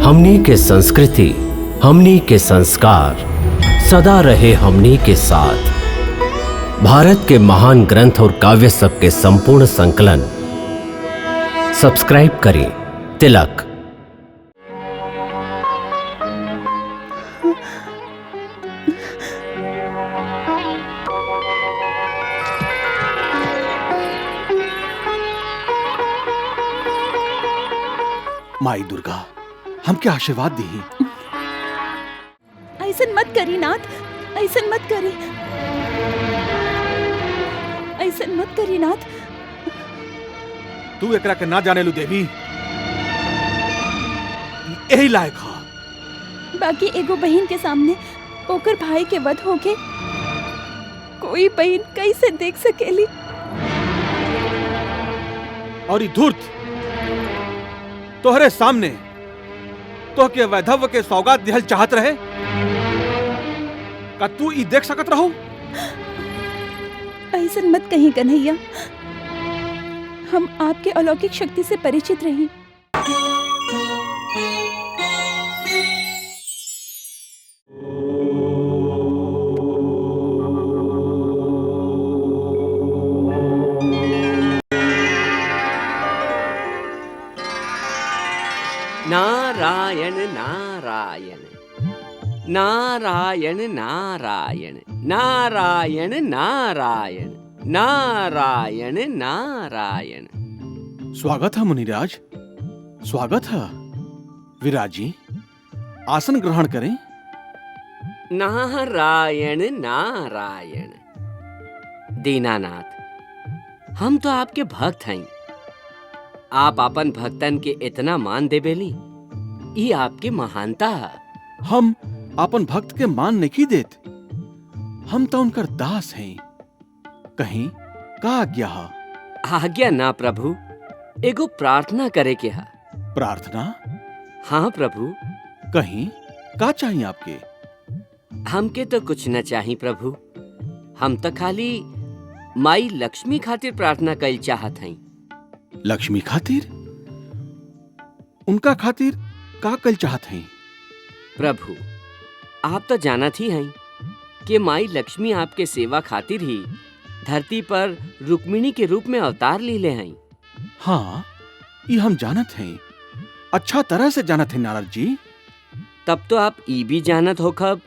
हमनी के संस्कृति, हमनी के संस्कार सदा रहे हमनी के साथ। भारत के महान ग्रंथ और काव्य सब के संपूर्ण संकलन सब्सक्राइब करें तिलक। माई दुर्गा हमके आशीर्वाद दी। ऐसन मत करी नाथ, ऐसन मत करी, ऐसन मत करी नाथ। तू एकरा के ना जाने लू देवी, यही लायक हा। बाकी एगो बहन के सामने ओकर भाई के वध होके कोई बहन कैसे देख सकेली। और ई धूर्त तोहरे सामने तो के वैधव्य के सौगात दिहल चाहत रहे, का तू ई देख सकत रहो? ऐसन मत कहीं कन्हैया, हम आपके अलौकिक शक्ति से परिचित रही। नारायण नारायण नारायण नारायण नारायण नारायण नारायण नारायण। स्वागत है मुनिराज, स्वागत है। विराज जी आसन ग्रहण करें। नारायण नारायण। दीनानाथ, हम तो आपके भक्त हैं। आप अपन भक्तन के इतना मान देबेली, ये आपकी महानता है। हम अपन भक्त के मान नहीं देत, हम तो उनकर दास हैं। कहीं का आज्ञा है? आज्ञा ना प्रभु, एगो प्रार्थना करे के है। प्रार्थना? हाँ प्रभु। कहीं का चाहिए आपके? हमके तो कुछ न चाहिए प्रभु, हम तो खाली माई लक्ष्मी खातिर प्रार्थना कइल चाहत हैं। लक्ष्मी खातिर? उनका खातिर का कल चाहत हैं? प्रभु, आप तो जानत ही हैं कि माई लक्ष्मी आपके सेवा खातिर ही धरती पर रुक्मिणी के रूप में अवतार लीले हैं। हाँ, ये हम जानत हैं, अच्छा तरह से जानत हैं नारद जी। तब तो आप ई भी जानत हो खब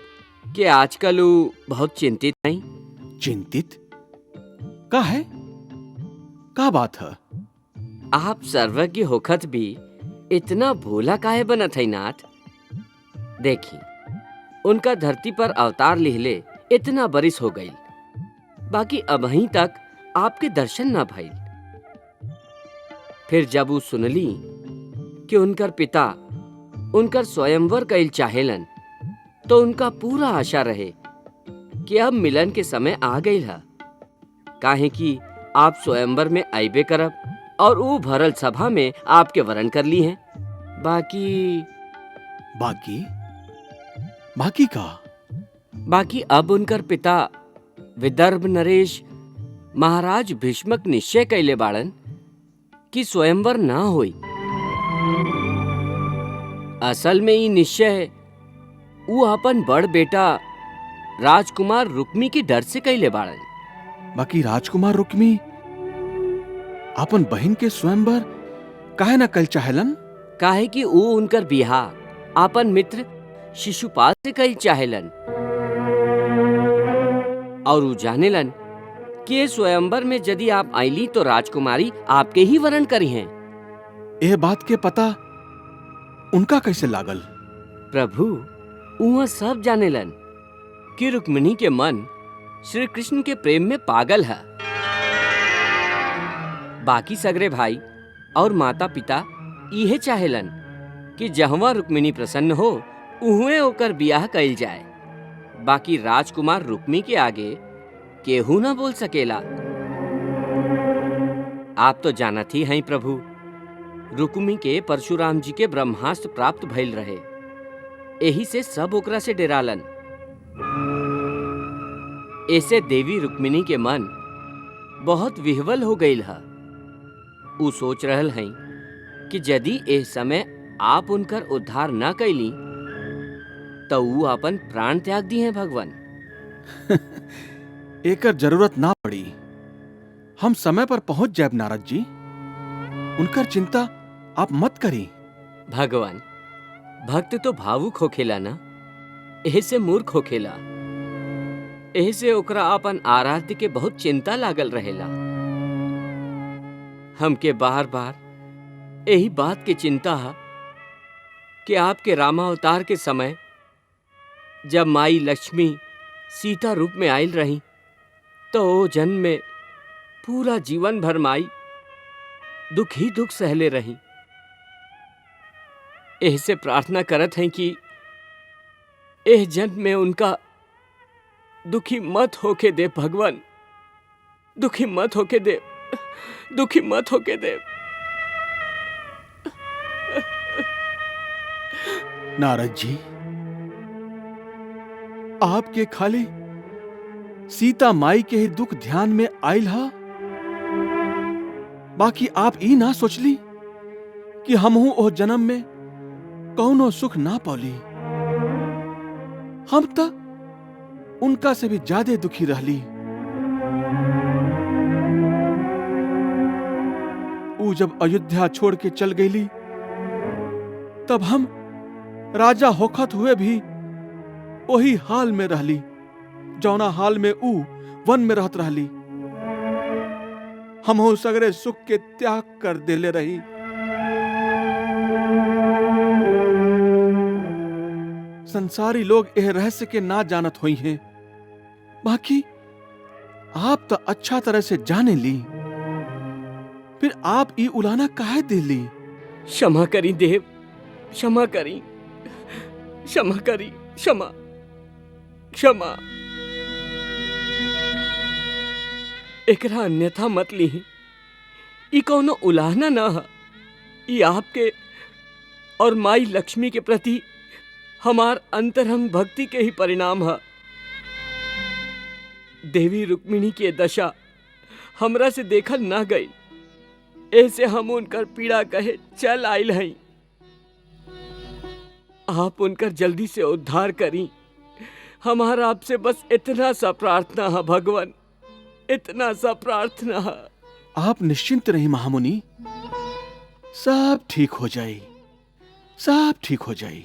कि आजकल वो बहुत चिंतित हैं। चिंतित? का है? का बात है? आप सर्वज्ञ होखत भी इतना भोला काहे बनत है नाथ? देखी, उनका धरती पर अवतार लिहले इतना बरिस हो गई, बाकी अबहीं तक आपके दर्शन ना भइल। फिर जब वो सुनली कि उनकर पिता उनकर स्वयंवर कइल चाहेलन, तो उनका पूरा आशा रहे कि अब मिलन के समय आ गई है। काहे कि आप स्वयंवर में आइबे करब और वो भरल सभा में आपके वरण कर ली हैं। बाकी बाकी का? बाकी अब उनकर पिता विदर्भ नरेश महाराज भीष्मक निश्चय कैले बाड़न कि स्वयंवर ना होई। असल में ये निश्चय वो अपन बड़ बेटा राजकुमार रुक्मी के डर से कैले बाड़न। बाकी राजकुमार रुक्मी अपन बहन के स्वयंवर काहे न कल चाहेलन? काहे कि वो उनकर बियाह अपन मित्र शिशुपाल से कइल चाहेलन, और वो जानेलन कि स्वयंवर में यदि आप आईली तो राजकुमारी आपके ही वरण करी हैं। यह बात के पता उनका कैसे लागल? प्रभु, वह सब जानेलन कि रुक्मिणी के मन श्री कृष्ण के प्रेम में पागल है। बाकी सगरे भाई और माता पिता इहे चाहेलन कि जहवा रुक्मिणी प्रसन्न हो उहुए ओकर बियाह कइल जाए। बाकी राजकुमार रुक्मी के आगे केहू ना बोल सकेला। आप तो जानत ही हैं प्रभु, रुक्मी के परशुराम जी के ब्रह्मास्त्र प्राप्त भइल रहे, यही से सब ओकरा से डेरालन। ऐसे देवी रुक्मिणी के मन बहुत विह्वल हो गईल है। उ सोच रहल हैं कि यदि एह समय आप उनकर उद्धार ना कैली तो वो अपन प्राण त्याग दी हैं भगवान। एकर जरूरत ना पड़ी। हम समय पर पहुंच जाए नारद जी। उनकर चिंता आप मत करी। भगवान, भक्त तो भावुक होखेला ना, ऐसे मूर्ख होखेला। ऐसे ओकरा अपन आराध्य के बहुत चिंता लागल रहेला। हमके बार बार यही बात के चिंता है कि आपके रामावतार के समय जब माई लक्ष्मी सीता रूप में आयल रही तो ओ जन्म में पूरा जीवन भर माई दुख ही दुख सहले रही। ऐसे प्रार्थना करत हैं कि एह जन्म में उनका दुखी मत होके दे भगवान, दुखी मत होके दे, दुखी मत होके दे। नारद जी, आपके खाली सीता माई के ही दुख ध्यान में आयल हा। बाकी आप ई ना सोचली कि हमहू ओ जन्म में कौनो सुख ना पौली। हम त उनका से भी ज्यादा दुखी रहली। ऊ जब अयोध्या छोड़ के चल गईली तब हम राजा होखत हुए भी वही हाल में रहली जौना हाल में ऊ वन में रहत रहली। हमहू सगरे सुख के त्याग कर देले रही। संसारी लोग यह रहस्य के ना जानत हुई हैं। बाकी आप तो अच्छा तरह से जाने ली, फिर आप ई उलाना काहे दिली? क्षमा करी देव, क्षमा करी, क्षमा करी, क्षमा क्षमा। एकरा अन्यथा मत ली। ई कौनो उलाहना ना है। ई आपके और माई लक्ष्मी के प्रति हमार अंतरंग भक्ति के ही परिणाम है। देवी रुक्मिणी की दशा हमरा से देखल ना गई, ऐसे हम उनकर पीड़ा कहे चल आयल हैं। आप उनकर जल्दी से उद्धार करी। हमारा आपसे बस इतना सा प्रार्थना है भगवान, इतना सा प्रार्थना है। आप निश्चिंत रही महामुनि, सब ठीक हो जाए, सब ठीक हो जाए।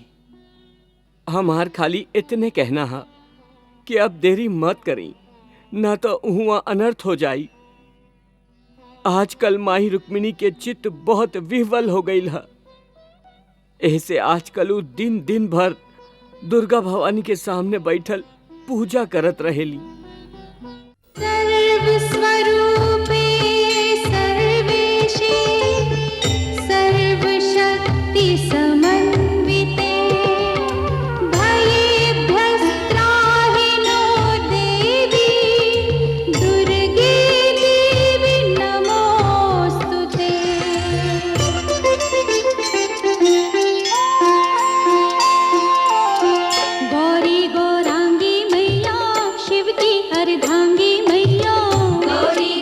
हमार खाली इतने कहना है कि अब देरी मत करी, ना तो हुआ अनर्थ हो जाई। आजकल माही रुक्मिणी के चित्त बहुत विह्वल हो गई है। ऐसे आजकल उ दिन दिन भर दुर्गा भवानी के सामने बैठल पूजा करत रहेली। सर्व स्वरूपे सर्वेशे सर्वशक्ति समन्विते भयेभ्यस्त्राहि नो देवी दुर्गे देवी नमोस्तुते। गौरी गौरांगी मैया शिव की अर्धांगी मैया, गौरी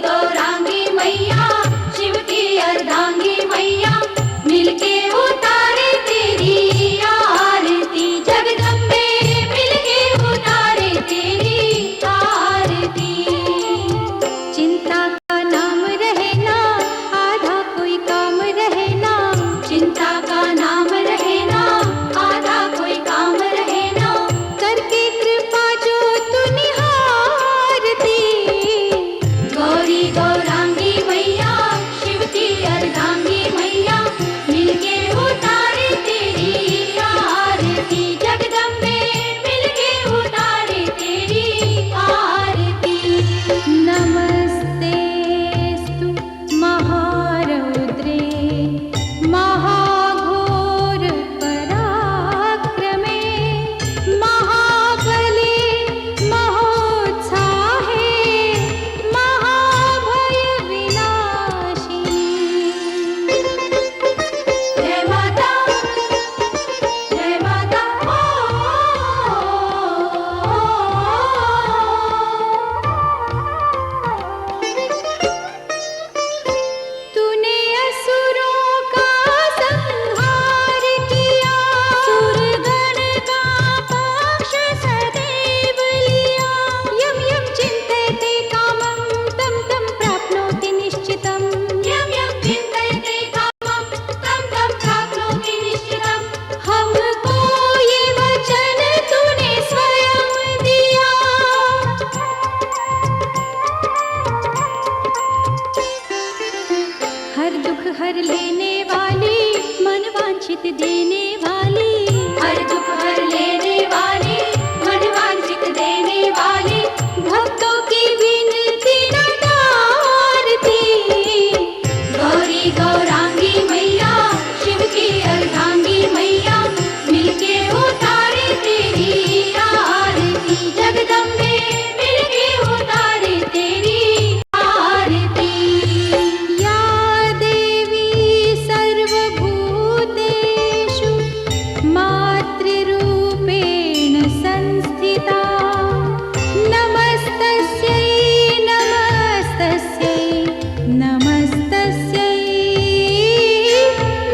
वांछित देने वाली, हर दुख हर लेने वाली, मन वांछित देने वाली, भक्तों की विनती न टारती। गौरी गौरांगी मैया, शिव की अर्धांगी मैया, मिलके उतारे तेरी आरती। जगदम्बे मिलके उतारे तेरी आरती। या देवी सर्वभूतेषु मातृरूपेण संस्थिता, नमस्तस्यै नमस्तस्यै नमस्तस्यै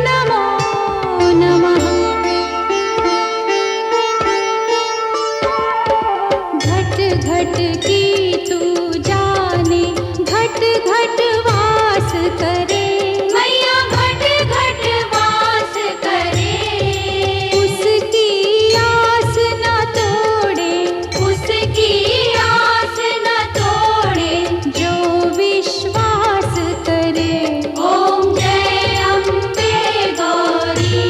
नमो नमः। घट घट की तू जाने, घट घट वास करे, मैया घट घट वास करे, उसकी आस न तोड़े, उसकी आस न तोड़े, जो विश्वास करे। ओम जय अम्बे गौरी,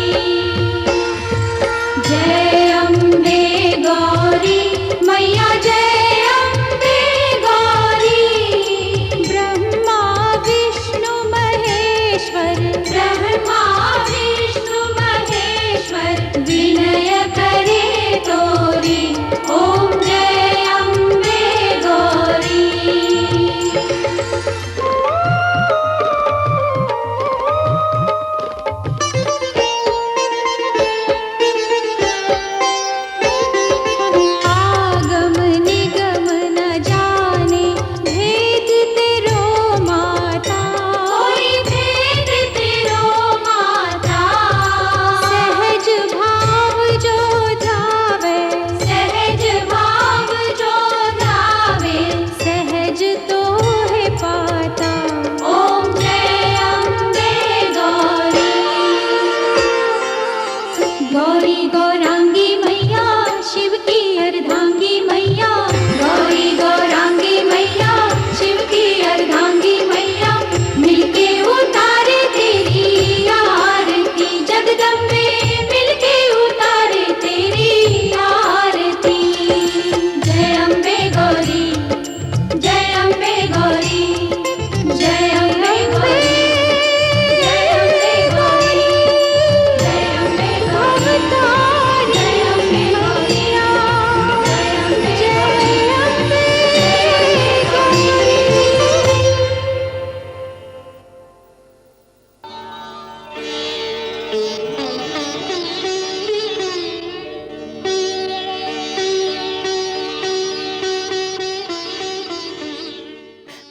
जय अम्बे गौरी, मैया जय अम्बे गौरी। ब्रह्मा विष्णु महेश्वर, ब्रह्मा विष्णु महेश्वर, विनय करे तोरी। ओम जय अम्बे गौरी। आगम निगम न जाने, भेद तेरो माता। कोई भेद तेरो माता, सहज भाव जो धावे, सहज भाव जो धावे। सहज तो है पाता। ओम जय अम्बे गौरी। गौरी गौरांगी मैया, शिव की अर्धांगी मैया, गौरी गौरांगी मैया, शिव की अर्धांगी मैया, मिलके उतारे तेरी आरती। जगदम्बे मिलके उतारे तेरी आरती। जय अम्बे गौरी, जय अम्बे गौरी, जय अम्बे गौरी, जय अम्बे गौरी, जय अम्बे गौरी, जय अम्बे गौरी, जय अम्बे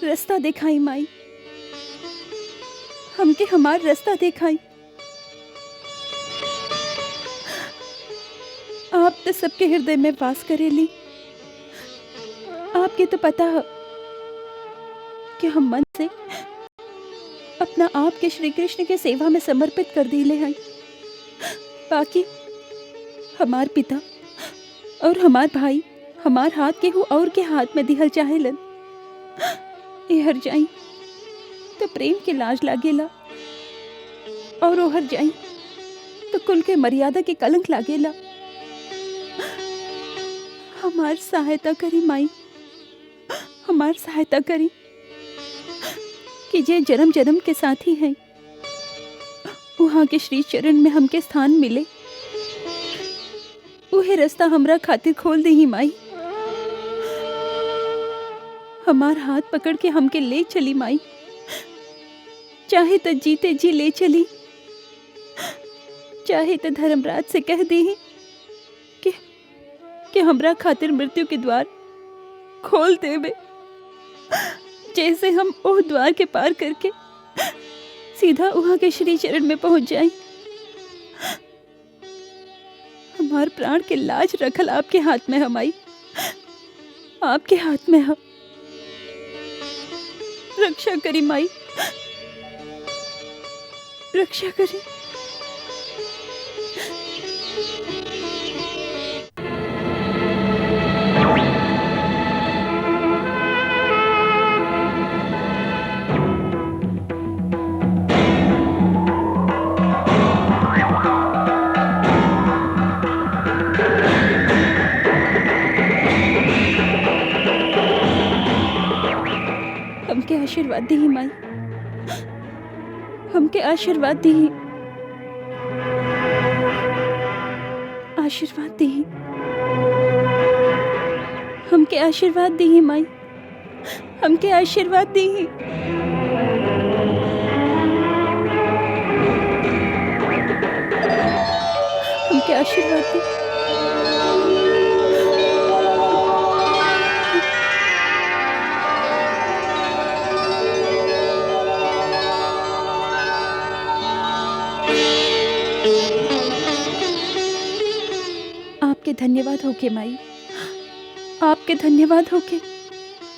रास्ता दिखाई माई, हमके हमार रास्ता दिखाई। आप तो सबके हृदय में वास करेली। आपके तो पता है कि हम मन से अपना आप के श्री कृष्ण के सेवा में समर्पित कर दिले हैं। बाकी हमार पिता और हमार भाई हमार हाथ के हो और के हाथ में दिहल चाहेलन। ए हर जाई तो प्रेम के लाज लागेला, और ओ हर जाई तो कुल के मर्यादा के कलंक लागेला। हमार सहायता करी माई, हमार सहायता करी कि जे जन्म जन्म के साथी हैं वहाँ के श्री चरण में हमके स्थान मिले। उहे रास्ता हमरा खातिर खोल दे ही माई। हमार हाथ पकड़ के हमके ले चली माई, चाहे तो जीते जी ले चली, चाहे तो धर्मराज से कह दी कि हमरा खातिर मृत्यु के द्वार खोल देवे, जैसे हम ओह द्वार के पार करके सीधा वहां के श्री चरण में पहुंच जाए। हमार प्राण के लाज रखल आपके हाथ में है माई, आपके हाथ में है। रक्षा करी माई, रक्षा करी। आशीर्वाद दी माई, हमके आशीर्वाद दी, आशीर्वाद दी, हमके आशीर्वाद दी माई, हमके आशीर्वाद दी। हमके आशीर्वाद दी। आपके धन्यवाद होके माई, आपके धन्यवाद होके,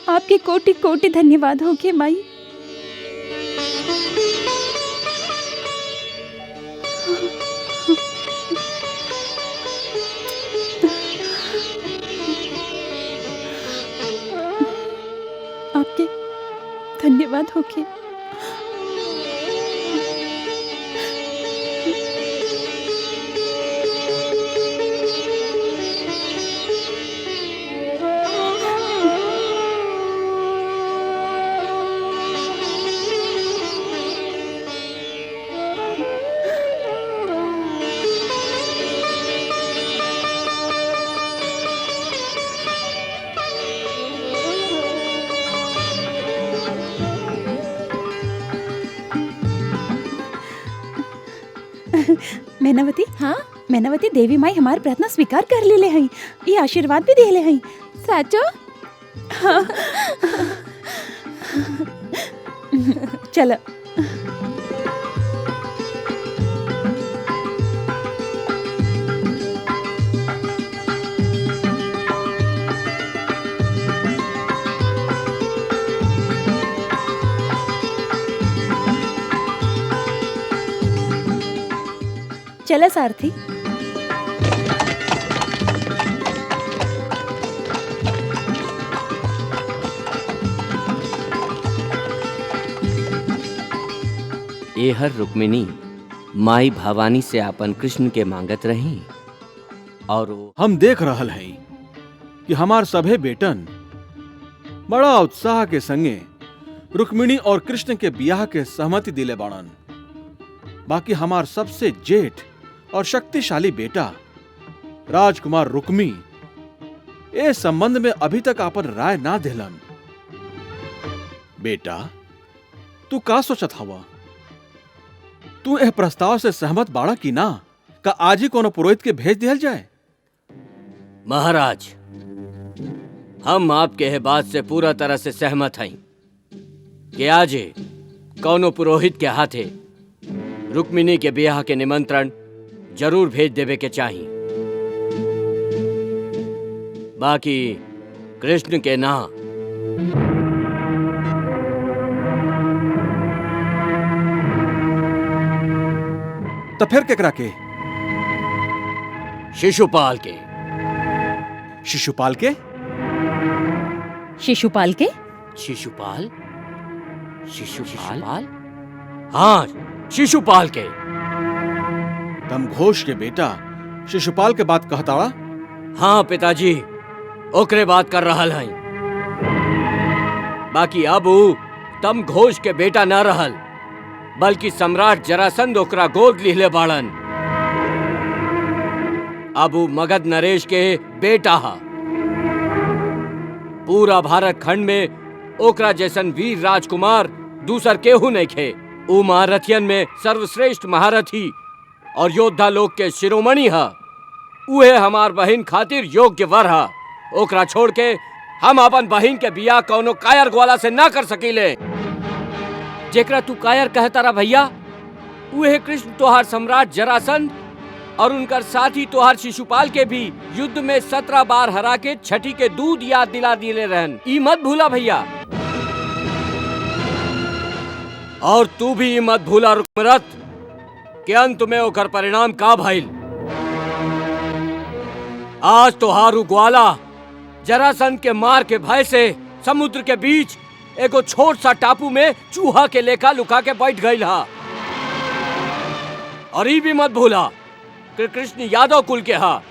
आपके कोटि कोटि धन्यवाद होके माई। आपके धन्यवाद होके। मैनावती, हाँ मैनावती, देवी माई हमार प्रार्थना स्वीकार कर लेले हई, ये आशीर्वाद भी देले हई। साचो? हाँ। चलो। चला सारथी। एहर रुक्मिणी माई भवानी से अपन कृष्ण के मांगत रही, और हम देख रहल हई कि हमार सभे बेटन बड़ा उत्साह के संगे रुक्मिणी और कृष्ण के बियाह के सहमति दिले बाड़न। बाकी हमार सबसे जेठ और शक्तिशाली बेटा राजकुमार रुक्मी ए संबंध में अभी तक अपन राय ना दिलन। बेटा, तू का सोचत हवा? तू एह प्रस्ताव से सहमत बाड़ा की ना? का आज ही कोनो पुरोहित के भेज दिया जाए? महाराज, हम आपके यह बात से पूरा तरह से सहमत हैं कि आज कौनो पुरोहित के हाथे रुक्मिणी के ब्याह के निमंत्रण जरूर भेज देवे के चाहिए। बाकी कृष्ण के ना। तो फिर केकरा के? शिशुपाल के। शिशुपाल के? शिशुपाल के? शिशुपाल? शिशुपाल? हाँ, शिशुपाल के। तम घोष के बेटा शिशुपाल के बात कहताड़ा? हाँ पिताजी, ओकरे बात कर रहल हैं। बाकी अब ऊ तम घोष के बेटा न रहल, बल्कि सम्राट जरासंध ओकरा गोद लिहले बाड़न। अब ऊ मगध नरेश के बेटा हा। पूरा भारत खंड में ओकरा जैसन वीर राजकुमार दूसर केहू नहीं खे। ऊ महारथियन में सर्वश्रेष्ठ महारथी और योद्धा लोग के शिरोमणि हा। उहे हमार बहिन खातिर योग्य वर हा। ओकरा छोड़ के हम अपन बहिन के बियाह कौनो कायर ग्वाला से ना कर सकीले। जेकरा तू कायर कहता रहा भैया, उहे कृष्ण तोहार सम्राट जरासंध और उनकर साथी तोहार शिशुपाल के भी युद्ध में 17 बार हरा के छठी के दूध याद दिला दिले रहन। ई मत भूला भैया। और तू भी ई मत भूला रुक्मरथ के अंत में ओकर परिणाम का भइल। आज तोहारू ग्वाला जरासंध के मार के भय से समुद्र के बीच एगो छोट सा टापू में चूहा के लेखा लुका के बैठ गई हा। और ये भी मत भूला कि कृष्ण यादव कुल के हा,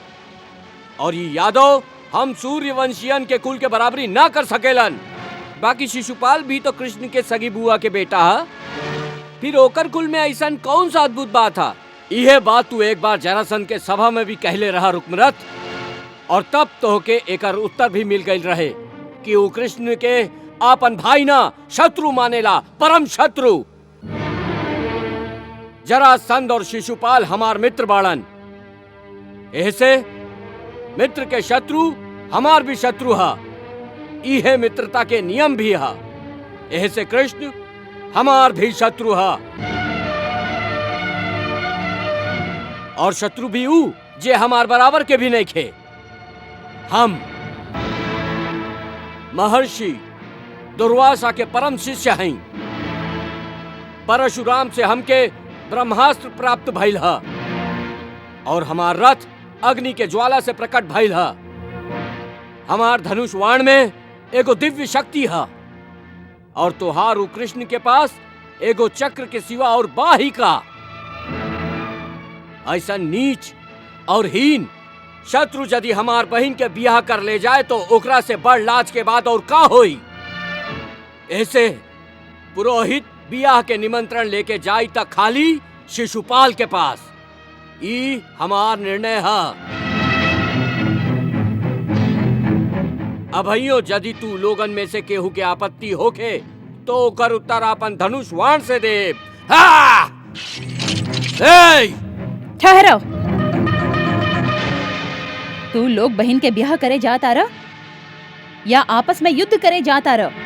और ये यादव हम सूर्यवंशियन के कुल के बराबरी ना कर सकेलन। बाकी शिशुपाल भी तो कृष्ण के सगी बुआ के बेटा है। फिर ओकर कुल में ऐसा कौन सा अद्भुत बात था? यह बात तू एक बार जरासंध के सभा में भी कहले रहा रुक्मरथ, और तब तो के एकर उत्तर भी मिल गई रहे कि वो कृष्ण के आपन भाई ना शत्रु मानेला, परम शत्रु। जरासंध और शिशुपाल हमार मित्र बाड़न, ऐसे मित्र के शत्रु हमार भी शत्रु है। यह मित्रता के नियम भी है। ऐसे कृष्ण हमार भी शत्रु है, और शत्रु भी ऊ जे हमार बराबर के भी नहीं खे। हम महर्षि दुर्वासा के परम शिष्य हैं। परशुराम से हमके ब्रह्मास्त्र प्राप्त भइल है, और हमार रथ अग्नि के ज्वाला से प्रकट भइल है। हमार धनुष वाण में एगो दिव्य शक्ति है, और तोहारू कृष्ण के पास एगो चक्र के सिवा और बाही का। ऐसा नीच और हीन शत्रु यदि हमार बहन के बियाह कर ले जाए तो ओकरा से बड़ लाज के बाद और का होई। ऐसे पुरोहित बियाह के निमंत्रण लेके जाई तक खाली शिशुपाल के पास। ई हमार निर्णय है। अभइयो यदि तू लोगन में से केहू के आपत्ति होखे तो ओकर उत्तर अपन धनुष वाण से दे। ठहरो। तू लोग बहन के ब्याह करे जाता रह या आपस में युद्ध करे जाता रह?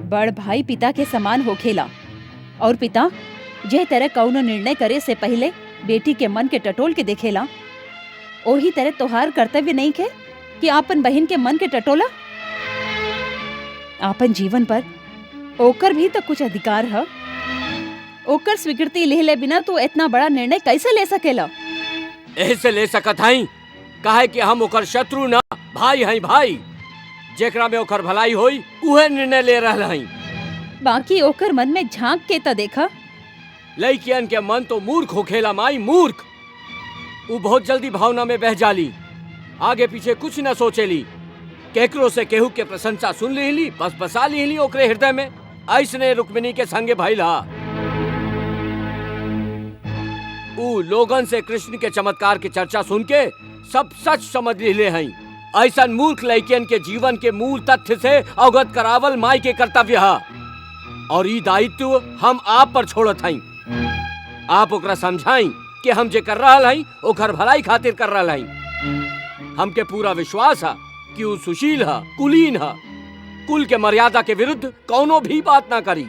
बड़ भाई पिता के समान होखेला, और पिता जे तरह कौनो निर्णय करे से पहले बेटी के मन के टटोल के देखेला, ओही तरह तोहार कर्तव्य नहीं के कि आपन बहन के मन के टटोला। आपन जीवन पर ओकर भी तो कुछ अधिकार है। ओकर स्वीकृति लेले बिना तू इतना बड़ा निर्णय कैसे ले सकेला? ऐसे ले सकत हई काहे कि हम ओकर शत्रु ना भाई हई। भाई जेकरा में ओकर भलाई होई उहे निर्णय ले रहल हई। बाकी ओकर मन में झांक के तो देखा। लइकियन के मन तो मूर्ख होखेला माई, मूर्ख। वो बहुत जल्दी भावना में बह जाली, आगे पीछे कुछ न सोचेली। केकरो से केहू के प्रशंसा सुन लीली, बस बसा लीली ओकरे हृदय में। ऐसने रुक्मिणी के संगे भइला। ऊ लोगन से कृष्ण के चमत्कार की चर्चा सुन के सब सच समझ लीले हई। ऐसा मूर्ख लइकियन के जीवन के मूल तथ्य से अवगत करावल माई के कर्तव्य है, और ई दायित्व हम आप पर छोड़त हई। आप ओकरा समझाई कि हम जे कर रहा हई ओकर भलाई खातिर कर रहा हई। हमके पूरा विश्वास है कि वो सुशील है, कुलीन है, कुल के मर्यादा के विरुद्ध कौनो भी बात ना करी।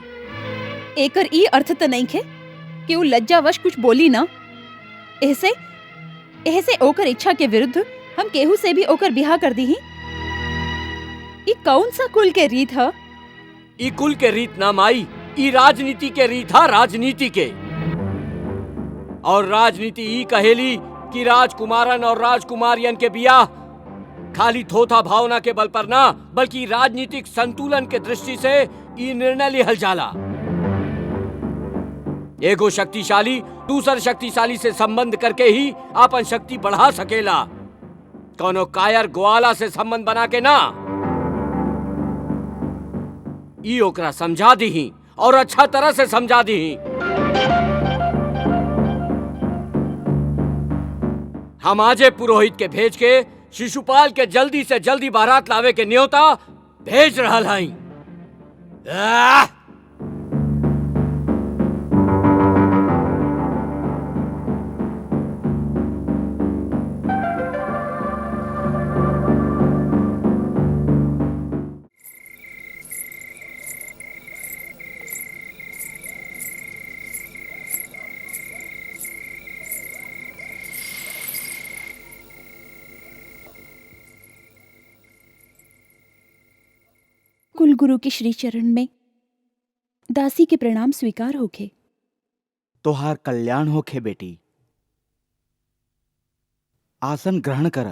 एकर ई अर्थ तो नहीं खे कि वो लज्जावश कुछ बोली ना। ऐसे ओकर इच्छा के विरुद्ध हम केहू से भी ओकर बियाह कर दी ही। ई कौन सा कुल के रीत है? ई कुल के रीत ना माई, ई राजनीति के रीत है, राजनीति के। और राजनीति ई कहेली कि राजकुमारन और राजकुमारियन के बियाह खाली थोथा भावना के बल पर ना, बल्कि राजनीतिक संतुलन के दृष्टि से ई निर्णय लिहल जाला। एगो शक्तिशाली दूसर शक्तिशाली से संबंध करके ही अपन शक्ति बढ़ा सकेला, कोनो कायर ग्वाला से संबंध बना के ना। ई ओकरा समझा दी और अच्छा तरह से समझा दी। हम आजे पुरोहित के भेज के शिशुपाल के जल्दी से जल्दी बारात लावे के न्योता भेज रहल हई। कुलगुरु के श्री चरण में दासी के प्रणाम स्वीकार होखे। तोहार कल्याण होखे बेटी। आसन ग्रहण कर।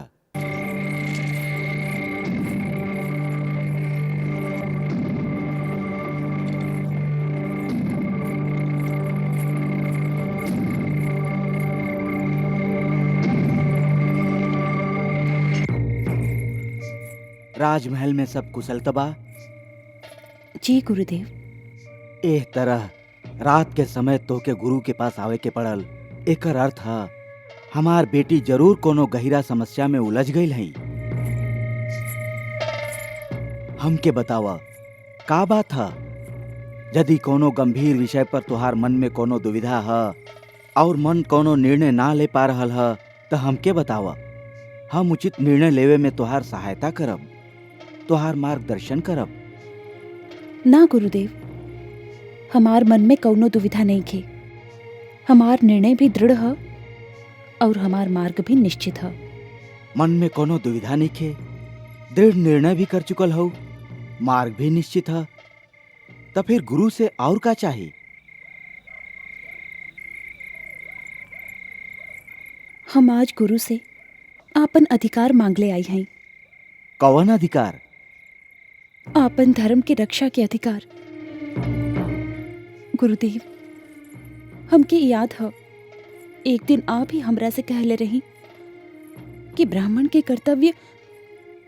राजमहल में सब कुशल तबा? जी गुरुदेव। एह तरह रात के समय तोके गुरु के पास आवे के पड़ल, एकर अर्थ है हमार बेटी जरूर कोनो गहिरा समस्या में उलझ गई है। हमके बतावा का बात है? यदि कोनो गंभीर विषय पर तुहार मन में कोनो दुविधा है और मन कोनो निर्णय ना ले पा रहल है तो हमके बतावा। हम उचित निर्णय लेवे में तुहार सहायता करब, तुहार मार्गदर्शन करब। ना गुरुदेव, हमार मन में कौनो दुविधा नहीं खे। हमार निर्णय भी दृढ़ है और हमार मार्ग भी निश्चित है। मन में कोनो दुविधा नहीं खे, दृढ़ निर्णय भी कर चुकल हो, मार्ग भी निश्चित है, तो फिर गुरु से और का चाहिए? हम आज गुरु से आपन अधिकार मांग ले आई हैं। कौन अधिकार? आपन धर्म की रक्षा के अधिकार। गुरुदेव, हमके याद है एक दिन आप ही हमरा से कहले रही कि ब्राह्मण के कर्तव्य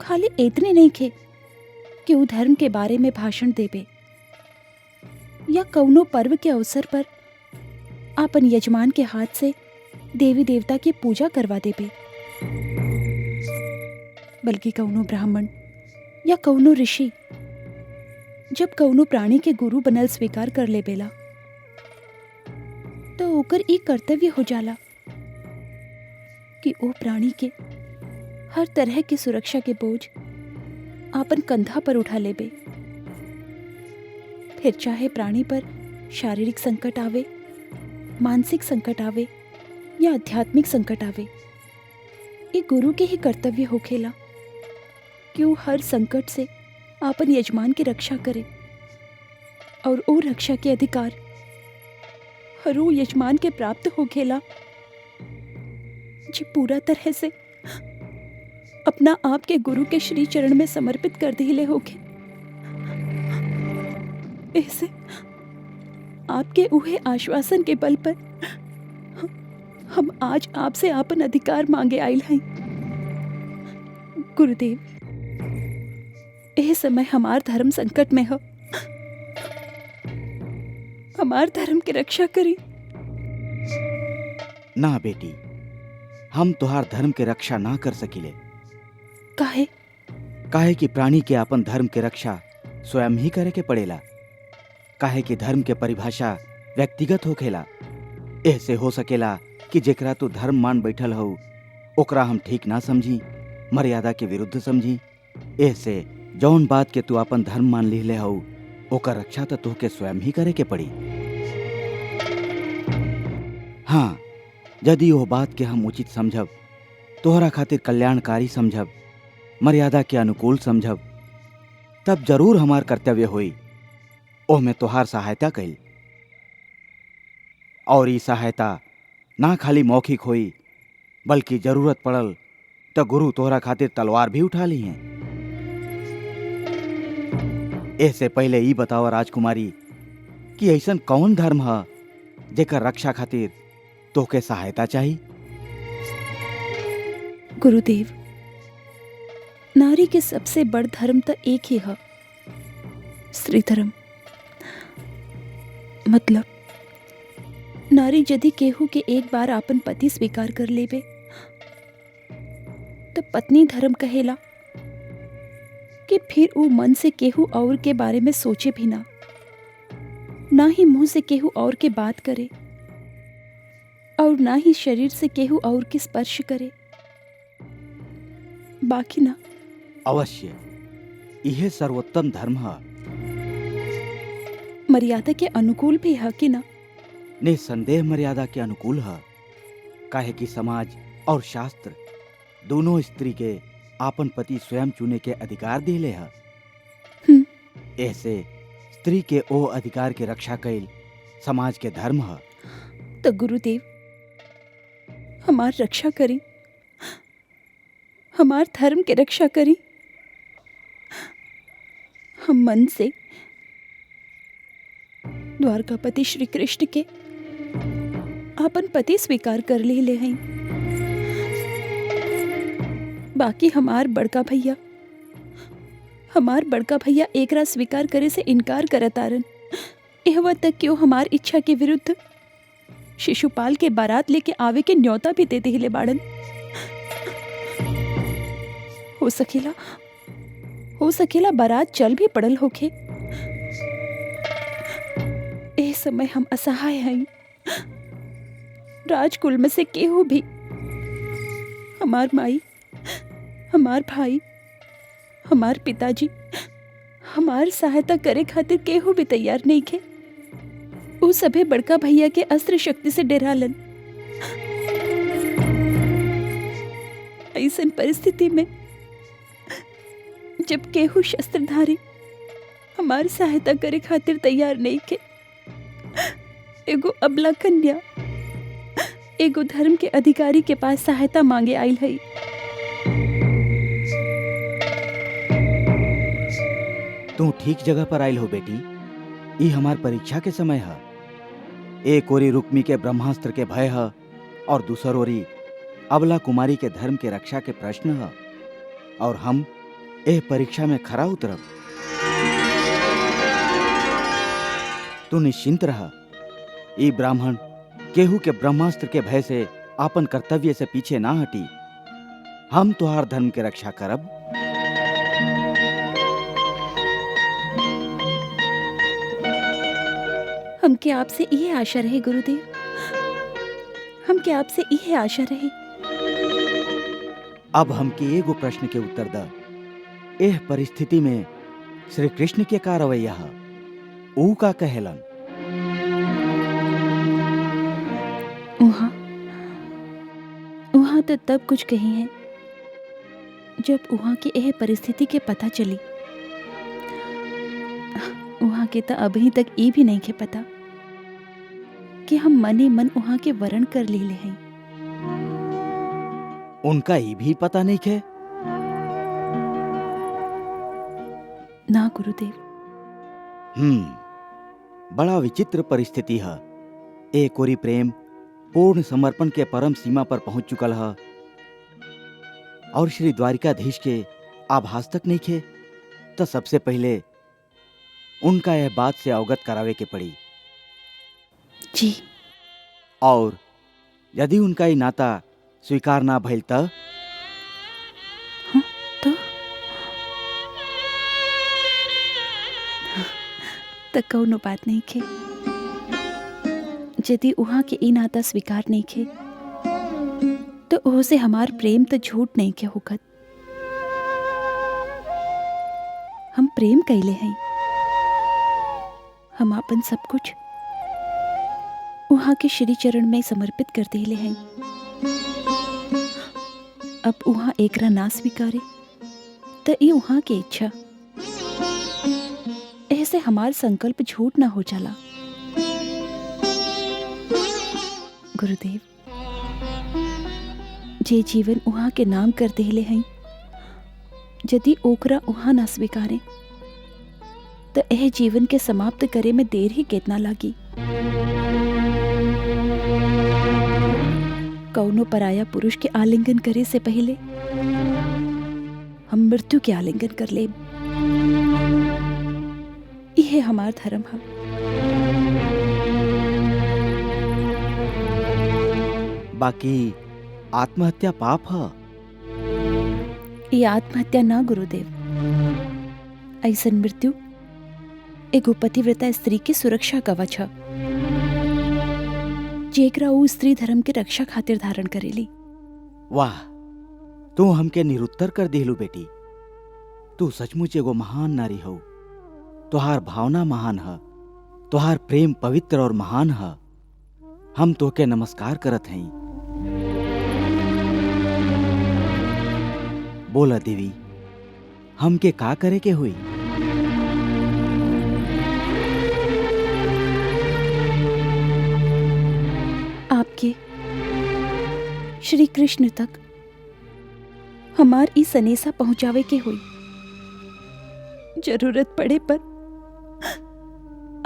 खाली इतने नहीं खे कि वो धर्म के बारे में भाषण देबे या कौनो पर्व के अवसर पर आपन यजमान के हाथ से देवी देवता की पूजा करवा देबे, बल्कि कौनो ब्राह्मण या कौनो ऋषि जब कौनो प्राणी के गुरु बनल स्वीकार कर ले बेला तो ओकर ई कर्तव्य हो जाला कि ओ प्राणी के हर तरह की सुरक्षा के बोझ आपन कंधा पर उठा लेबे। फिर चाहे प्राणी पर शारीरिक संकट आवे, मानसिक संकट आवे या आध्यात्मिक संकट आवे, ये गुरु के ही कर्तव्य होखेला कि वो हर संकट से आपन यजमान की रक्षा करे और ओ रक्षा के अधिकार हर वो यजमान के प्राप्त होखेला जी पूरा तरह से अपना आप के गुरु के श्री चरण में समर्पित कर दिले होके। ऐसे आपके उहे आश्वासन के बल पर हम आज आपसे आपन अधिकार मांगे आइल हैं। गुरुदेव, यह समय हमार धर्म संकट में हो, हमार धर्म की रक्षा करी। ना बेटी, हम तुहार धर्म के रक्षा ना कर सकिले। काहे? काहे कि प्राणी के अपन धर्म के रक्षा स्वयं ही करे के पड़ेला। काहे कि धर्म के परिभाषा व्यक्तिगत होखेला। ऐसे हो सकेला कि जेकरा तू धर्म मान बैठल हो ओकरा हम ठीक ना समझी, मर्यादा के विरुद्ध समझी। ऐसे जौन बात के तू अपन धर्म मान लिहले हो ओकर रक्षा तो तोहके स्वयं ही करे के पड़ी। हाँ, यदि वो बात के हम उचित समझब, तोहरा खातिर कल्याणकारी समझब, मर्यादा के अनुकूल समझब, तब जरूर हमार कर्तव्य होई ओहमे तोहार सहायता कइल। और ई सहायता ना खाली मौखिक होई बल्कि जरूरत पड़ल तो गुरु तोहरा खातिर तलवार भी उठा ली हैं। ऐसे पहले ई बताओ राजकुमारी कि ऐसन कौन धर्म है जेकर रक्षा खातिर तोहके सहायता चाहिए? गुरुदेव, नारी के सबसे बड़ धर्म तो एक ही है, स्त्री धर्म। मतलब नारी यदि केहू के एक बार आपन पति स्वीकार कर लेबे तो पत्नी धर्म कहेला कि फिर वो मन से केहू और के बारे में सोचे भी ना ही मुंह से केहू और के बात करे और ना ही शरीर से केहू और के स्पर्श करे। बाकी ना, अवश्य यह सर्वोत्तम धर्म है। मर्यादा के अनुकूल भी है कि ना? निसंदेह मर्यादा के अनुकूल है। काहे कि समाज और शास्त्र दोनों स्त्री के आपन पति स्वयं चुने के अधिकार दिले है। ऐसे स्त्री के ओ अधिकार के रक्षा कइल समाज के धर्म है। तो गुरुदेव, हमार रक्षा करी, हमार धर्म के रक्षा करी। हम मन से द्वारकापति श्री कृष्ण के आपन पति स्वीकार कर ले हैं। बाकी हमार बड़का भैया हमार बड़का भैया एकरा स्वीकार करे से इनकार करतारन। यहाँ तक कि वो हमार इच्छा के विरुद्ध शिशुपाल के बारात लेके आवे के न्योता भी देते हिले बाड़न। हो सकेला बारात चल भी पड़ल होखे। ए समय हम असहाय हई। राजकुल में से केहू भी, हमार माई, हमार भाई, हमार पिताजी हमार सहायता करे खातिर केहू भी तैयार नहीं खे। उ सभे बड़का भैया के अस्त्र शक्ति से डरालन। ऐसन परिस्थिति में जब केहू शस्त्रधारी हमार सहायता करे खातिर तैयार नहीं खे, एगो अबला कन्या एगो धर्म के अधिकारी के पास सहायता मांगे आइल हई। तू ठीक जगह पर आयल हो बेटी। ई हमार परीक्षा के समय है। एक ओरी रुक्मी के ब्रह्मास्त्र के भय है और दूसर ओरी अबला कुमारी के धर्म के रक्षा के प्रश्न है, और हम एह परीक्षा में खरा उतरब। तू निश्चिंत रह। ई ब्राह्मण केहू के ब्रह्मास्त्र के भय से आपन कर्तव्य से पीछे ना हटी। हम तुहार धर्म के रक्षा करब। हमके आपसे यही आशा रहे गुरुदेव, हमके आपसे यही आशा रहे। अब हमके एगो प्रश्न के उत्तर द। एह परिस्थिति में श्री कृष्ण के का रवैया है? ऊ का कहेलन? वहाँ तो तब कुछ कही है जब वहाँ की यह परिस्थिति के पता चली। वहाँ के तो अभी तक ये भी नहीं के पता कि हम मने मन वहाँ के वरण कर ली हैं। उनका ये भी पता नहीं है? ना गुरुदेव। बड़ा विचित्र परिस्थिति है। एक ओरी प्रेम पूर्ण समर्पण के परम सीमा पर पहुंच चुकल है, और श्री द्वारिकाधीश के आभास तक नहीं खे। तो सबसे पहले उनका यह बात से अवगत करावे के पड़ी जी। और यदि उनका ये नाता स्वीकार ना भइल तो कौनो बात नहीं खे। यदि वहाँ के ई नाता स्वीकार नहीं खे तो ओह से हमार प्रेम तो झूठ नहीं के होगत। हम प्रेम कैले हैं। हम अपन सब कुछ वहाँ के श्री चरण में समर्पित कर देले हैं। अब वहाँ एकरा ना स्वीकारे तो ये वहाँ की इच्छा। ऐसे हमार संकल्प झूठ ना हो जाला। गुरुदेव, जे जीवन वहाँ के नाम कर देले हैं, यदि ओकरा वहाँ ना स्वीकारे तो यह जीवन के समाप्त करे में देर ही कितना लागी। कौनो पराया पुरुष के आलिंगन करे से पहले हम मृत्यु के आलिंगन कर ले। यह हमार धर्म है। बाकी आत्महत्या पाप है। ये आत्महत्या ना गुरुदेव। ऐसन मृत्यु एगो पतिव्रता स्त्री की सुरक्षा कवच है, जेकरा ऊ स्त्री धर्म के रक्षा खातिर धारण करेली। वाह, तू हमके निरुत्तर कर दिलू बेटी। तू सचमुच एगो महान नारी हो। तुहार भावना महान है, तुहार प्रेम पवित्र और महान है। हम तोके नमस्कार करत हई। बोला देवी, हमके का करे के हुई? आपके श्री कृष्ण तक हमार ई सनेसा पहुंचावे के हुई। जरूरत पड़े पर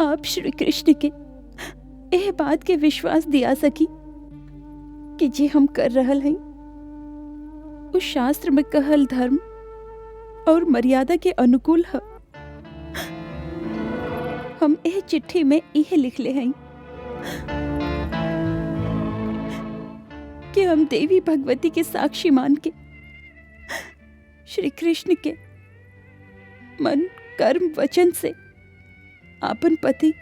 आप श्री कृष्ण के यह बात के विश्वास दिया सकी कि जे हम कर रहल हैं उस शास्त्र में कहल धर्म और मर्यादा के अनुकूल है। हम यह चिट्ठी में यह लिख ले हैं कि हम देवी भगवती के साक्षी मान के श्री कृष्ण के मन कर्म वचन से आपन पति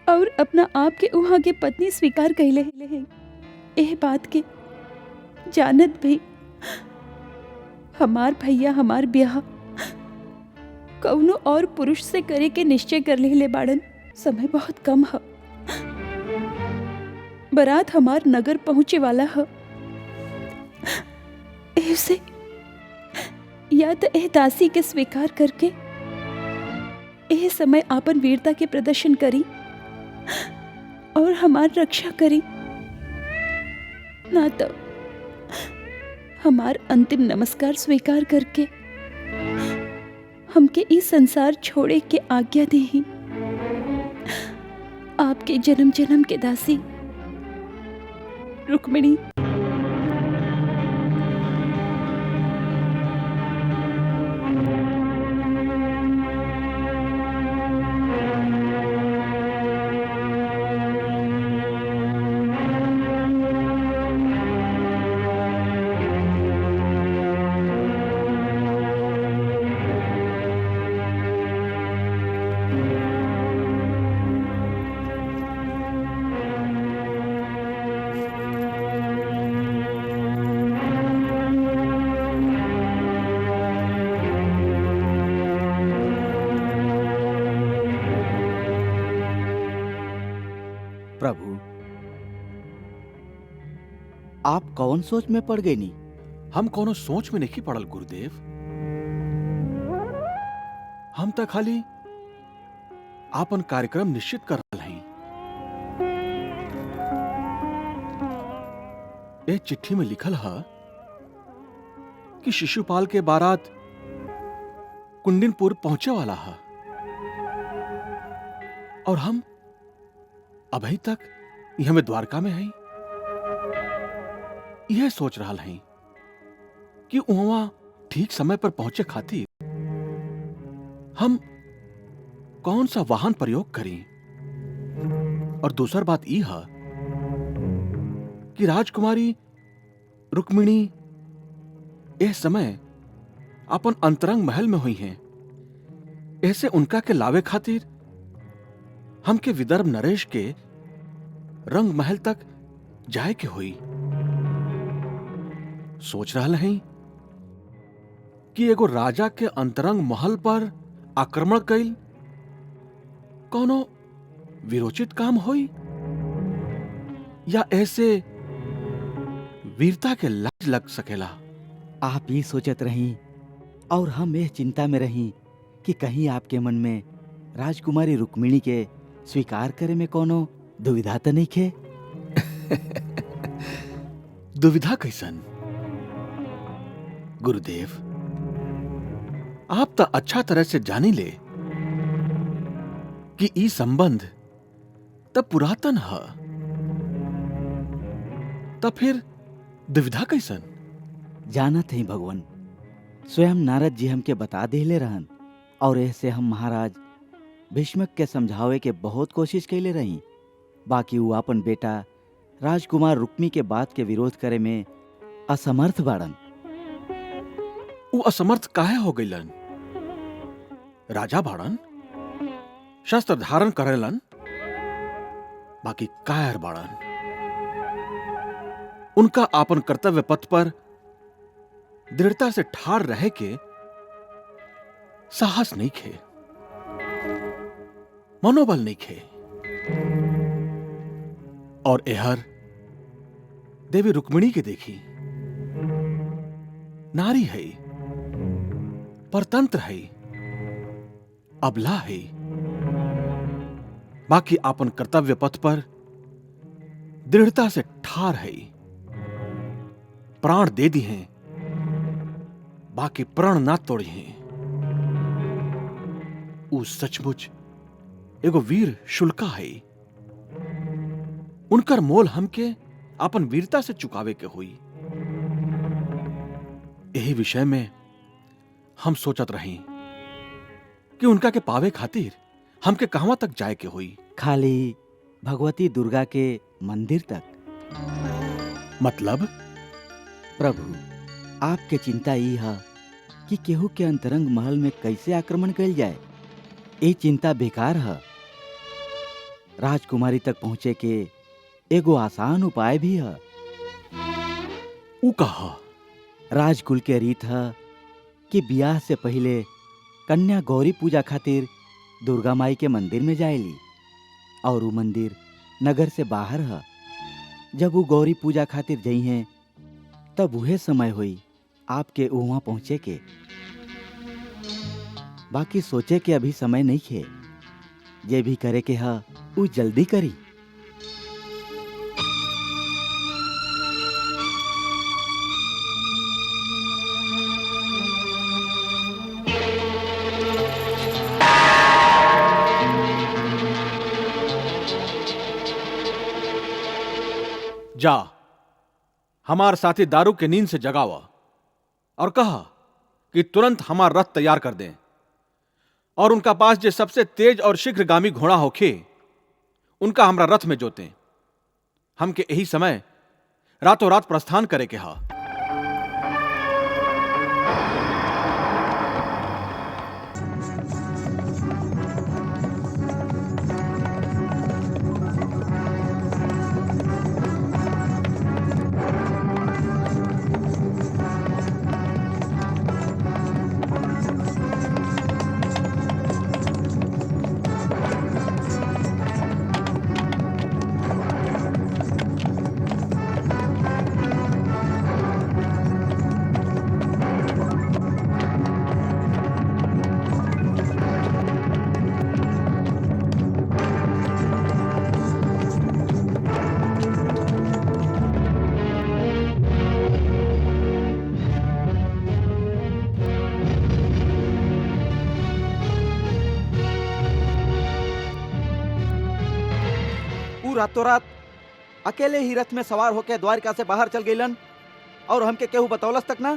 और अपना आप के वहां के पत्नी स्वीकार कैले हैं। यह बात के जानत भी हमार भैया हमार ब्याह कौनो और पुरुष से करे के निश्चय कर ले बाड़न। समय बहुत कम है, बारात हमार नगर पहुंचे वाला है। ऐसे या तो एह दासी के स्वीकार करके एह समय आपन वीरता के प्रदर्शन करी और हमार रक्षा करी, ना तो हमार अंतिम नमस्कार स्वीकार करके हमके इस संसार छोड़े के आज्ञा दे ही। आपके जन्म जन्म के दासी रुक्मिणी। प्रभु, आप कौन सोच में पड़ गए नी? हम कोनो सोच में नहीं पड़ल गुरुदेव। हम तो खाली आपन कार्यक्रम निश्चित कर रहे हैं। एक चिट्ठी में लिखल है कि शिशुपाल के बारात कुंडिनपुर पहुंचे वाला है और हम अभी तक यह में द्वारका में हैं। यह सोच रहा हैं कि वहां ठीक समय पर पहुंचे खातिर हम कौन सा वाहन प्रयोग करें। और दूसर बात यह है कि राजकुमारी रुक्मिणी यह समय अपन अंतरंग महल में हुई हैं। ऐसे उनका के लावे खातिर हमके विदर्भ नरेश के रंग महल तक जाए के हुई। सोच रहा हैं कि एगो राजा के अंतरंग महल पर आक्रमण कइल कोनो विरोचित काम होई या ऐसे वीरता के लाज लग सकेला। आप ही सोचत रही और हम यह चिंता में रही कि कहीं आपके मन में राजकुमारी रुक्मिणी के स्वीकार करे में कोनो दुविधा तो नहीं खे? दुविधा कैसन गुरुदेव? आप तो अच्छा तरह से जानी ले कि ई संबंध तब पुरातन है, तब फिर दुविधा कैसन? जानत ही भगवान, स्वयं नारद जी हमके बता देले रहन और ऐसे हम महाराज भीष्मक के समझावे के बहुत कोशिश कैले रही। बाकी वो अपन बेटा राजकुमार रुक्मी के बात के विरोध करे में असमर्थ बाड़न। वो असमर्थ काहे हो गईलन? राजा बाड़न, शस्त्र धारण करेलन, बाकी कायर बाड़न। उनका आपन कर्तव्य पथ पर दृढ़ता से ठाड़ रहे के साहस नहीं खे, मनोबल नहीं खे। और एहर देवी रुक्मिणी के देखी, नारी है, परतंत्र है, अबला है, बाकी आपन कर्तव्य पथ पर दृढ़ता से ठाड़ है, प्राण दे दी हैं, बाकी प्राण ना तोड़ी हैं। वो सचमुच एगो वीर शुल्का है। उनकर मोल हमके अपन वीरता से चुकावे के हुई। यही विषय में हम सोचत रही कि उनका के पावे खातिर हमके कहवा तक जाए के होई। खाली भगवती दुर्गा के मंदिर तक। मतलब प्रभु, आपके चिंता ई है कि केहू के अंतरंग महल में कैसे आक्रमण कइल जाए। ये चिंता बेकार है। राजकुमारी तक पहुँचे के एगो आसान उपाय भी है। ऊ कहा? राजकुल के रीत है कि ब्याह से पहले कन्या गौरी पूजा खातिर दुर्गा माई के मंदिर में जाएली, और वो मंदिर नगर से बाहर है। जब वो गौरी पूजा खातिर जई हैं तब वह समय हुई आपके वहां पहुंचे के। बाकी सोचे के अभी समय नहीं खे। जे भी करे के है वो जल्दी करी। जा हमार साथी दारू के नींद से जगावा और कहा कि तुरंत हमार रथ तैयार कर दें, और उनका पास जो सबसे तेज और शीघ्रगामी घोड़ा होखे उनका हमरा रथ में जोतें। हमके यही समय रातों रात प्रस्थान करे के हा। रातों रात अकेले ही रथ में सवार होकर द्वारका से बाहर चल गईलन, और हमके केहू बतौलस तक ना।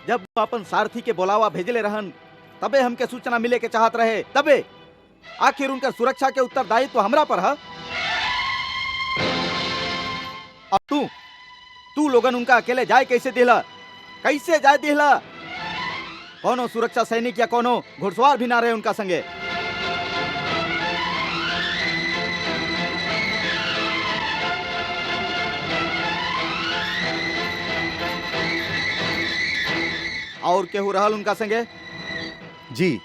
जब वो अपन सारथी के बुलावा भेजले रहन तबे हमके सूचना मिले के चाहत रहे। तबे आखिर उनकर सुरक्षा के उत्तरदायित्व हमरा पर है। और तू लोगन उनका अकेले जाए कैसे दिला? कैसे जाए दिला? कोनो सुरक्षा सैनिक या कोनो घुड़सवार भी ना रहे उनका संगे। और केहू रहल उनका संगे? जी,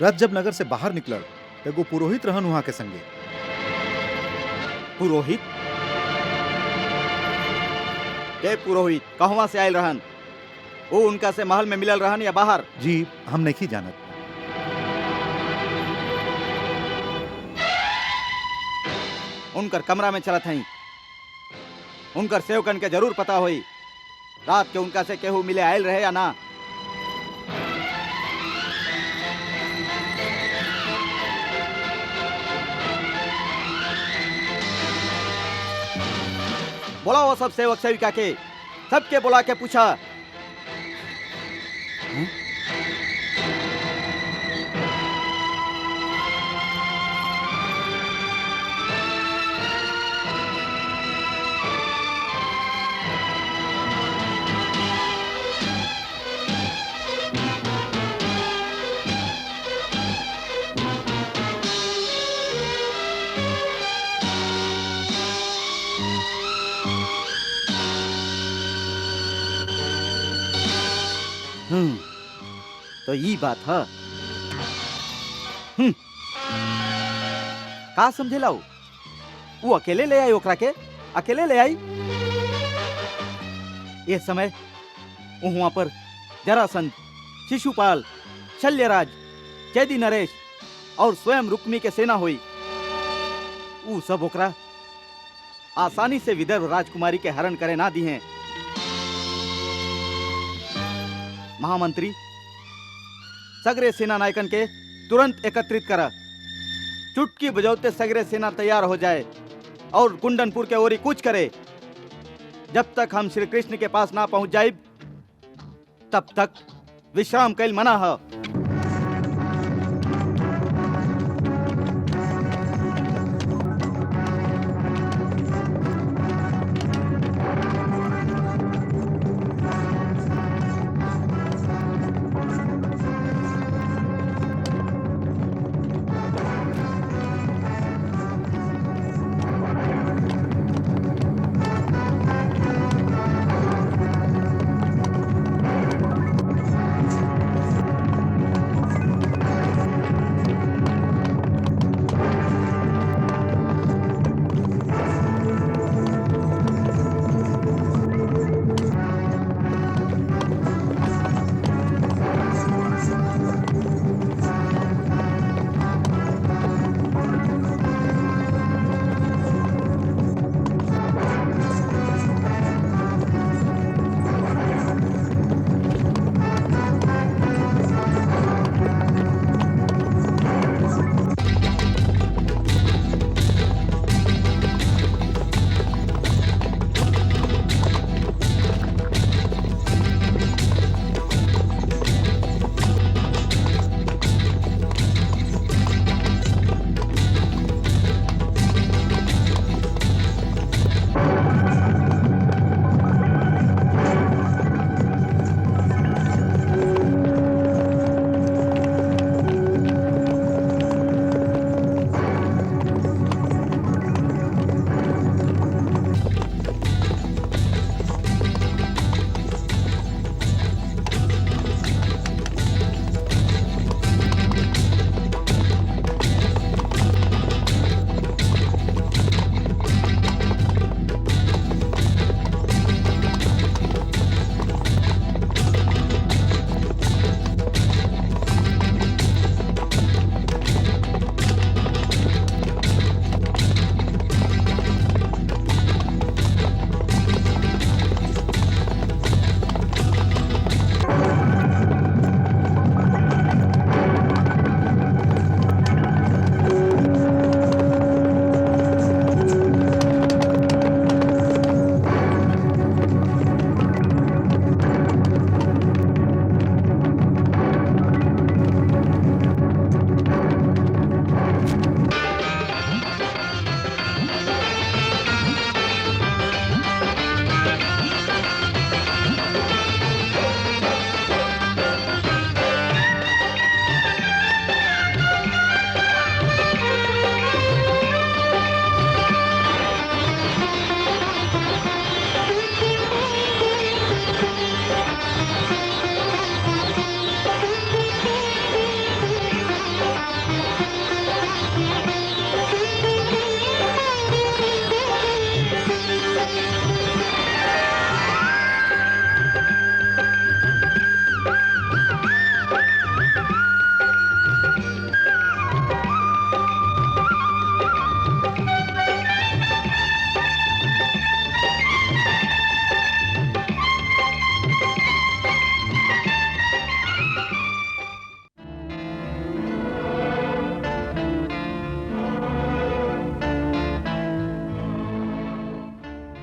रथ जब नगर से बाहर निकलल एगो पुरोहित रहन वहां के संगे। पुरोहित? के पुरोहित कहवा से आयल रहन? वो उनका से महल में मिलल रहन या बाहर? जी, हम नहीं जानत। उनकर कमरा में चलत हई। उनकर सेवकन के जरूर पता होई रात के उनका से केहू मिले आयल रहे या ना। बोला वो सब सेवक सेविका के, सबके बुला के पूछा। तो ये बात है। का समझेला? वो अकेले ले आई ओकरा के? अकेले ले आई? ये समय वहां पर जरासंध, शिशुपाल, शल्यराज, चैदी नरेश और स्वयं रुक्मी के सेना हुई। वो सब ओकरा आसानी से विदर्भ राजकुमारी के हरण करे ना दी हैं। महामंत्री, सगरे सेना नायकन के तुरंत एकत्रित करा। चुटकी बजौते सगरे सेना तैयार हो जाए और कुंडनपुर के ओरी कूच करे। जब तक हम श्री कृष्ण के पास ना पहुंच जाए तब तक विश्राम कैल मना है।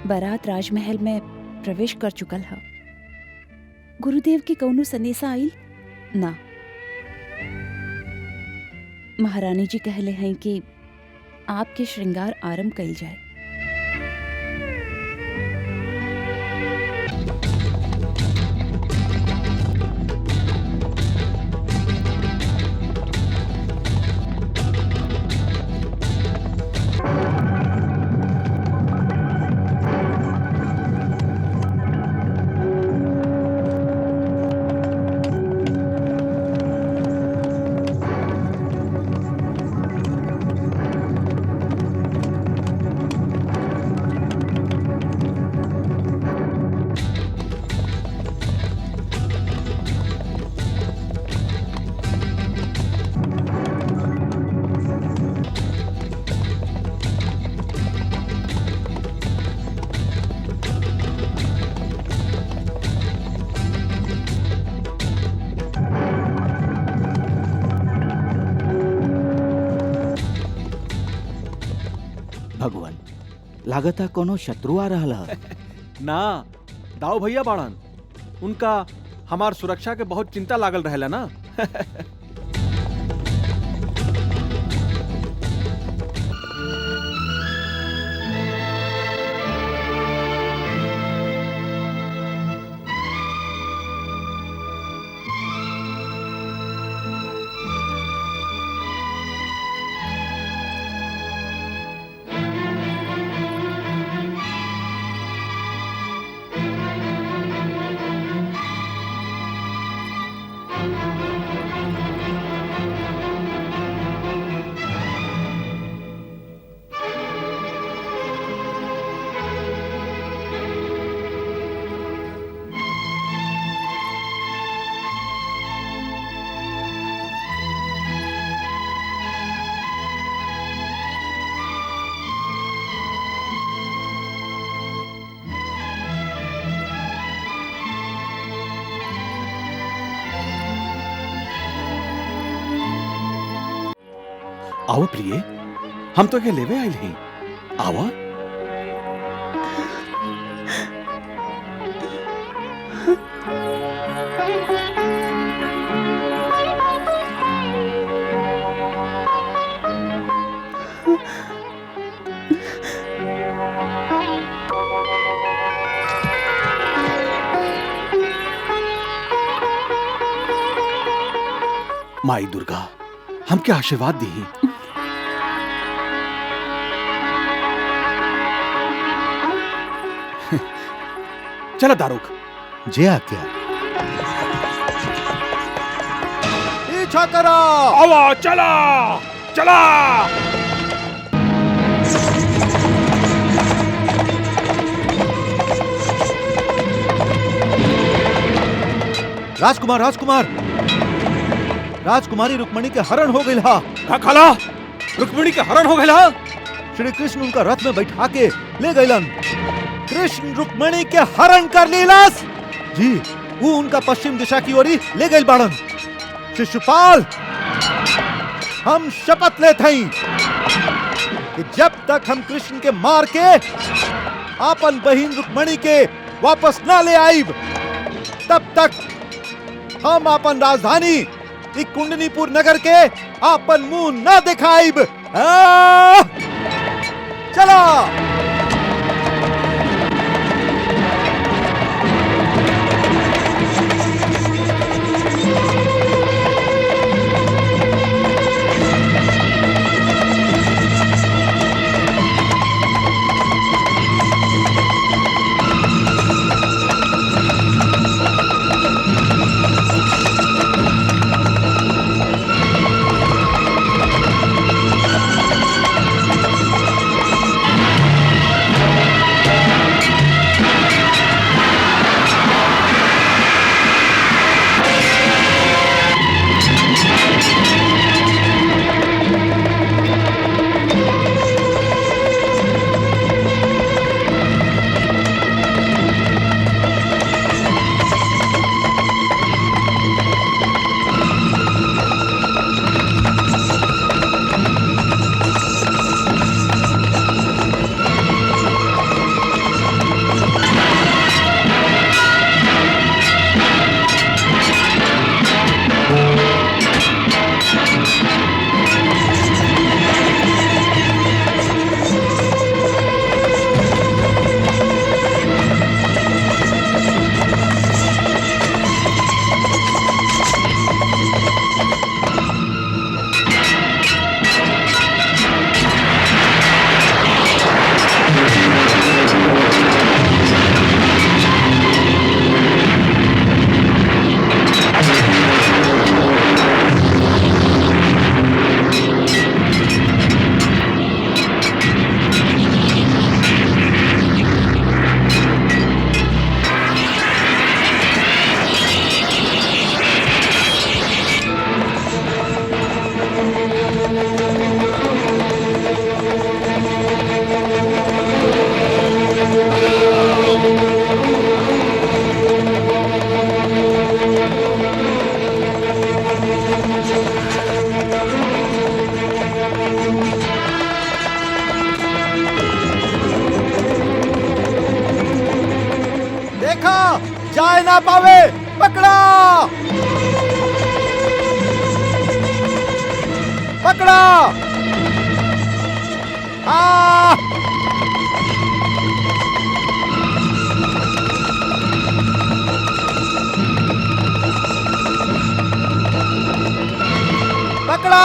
बारात राजमहल में प्रवेश कर चुकल है। गुरुदेव के कौनो संदेशा आइल ना। महारानी जी कहले हैं कि आपके श्रृंगार आरंभ कइल जाए। भगवान, लागता कोनो शत्रु आ रहल है। ना, दाऊ भैया बाड़न। उनका हमार सुरक्षा के बहुत चिंता लागल रहेला ना। आओ प्रिय, हम तो के लेवे आइल हैं। आवा। माई दुर्गा, हमके आशीर्वाद दी। चला दारुक। जे आज्ञा। पीछा करो। आवा, चला चला। राजकुमार राजकुमार, राजकुमारी रुक्मणी के हरण हो गई हा। का खाला? रुक्मिणी के हरण हो गया? श्री कृष्ण उनका रथ में बैठा के ले गईलन। कृष्ण रुक्मणी के हरण कर लीलस। जी, वो उनका पश्चिम दिशा की ओरी ले गई बाड़न। शिशुपाल, हम शपथ लेते हैं कि जब तक हम कृष्ण के मार के आपन बहिन रुक्मणी के वापस ना ले आईब, तब तक हम आपन राजधानी कुंडनीपुर नगर के आपन मुंह ना दिखाईब। चला। ना पावे। पकड़ा पकड़ा। पकड़ा।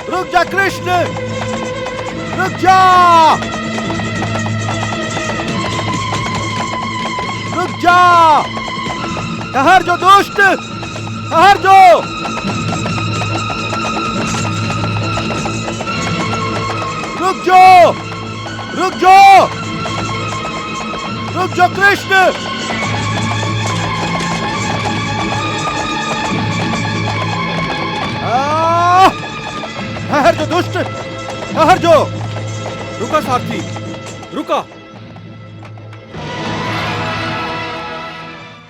रुक जा कृष्ण, रुक जा, रुक जा। ठहर जो दुष्ट, ठहर जो। रुक जो, रुक जो, रुक जो कृष्ण। ठहर जो दुष्ट, ठहर जो। रुका सारथी, रुका।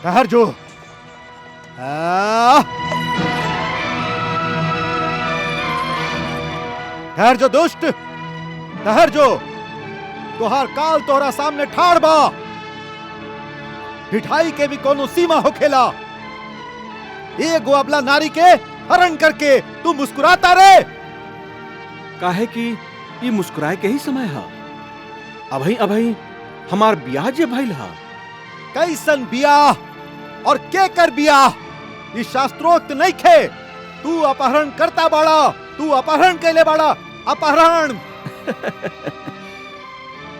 ठहर जो। ठहर जो दुष्ट, ठहर जो। तोहार काल तोहरा सामने ठाड़ बा। ढिठाई के भी कोनो सीमा होखेला। एगो अबला नारी के हरण करके तू मुस्कुराता रे। काहे कि ये मुस्कुराए के ही समय है। अभई अभई हमार ब्याह जे भइल है। कैसन बियाह और के कर बियाह, ये शास्त्रोक्त नहीं खे। तू अपहरण करता बाड़ा, तू अपहरण कैले बाड़ा। अपहरण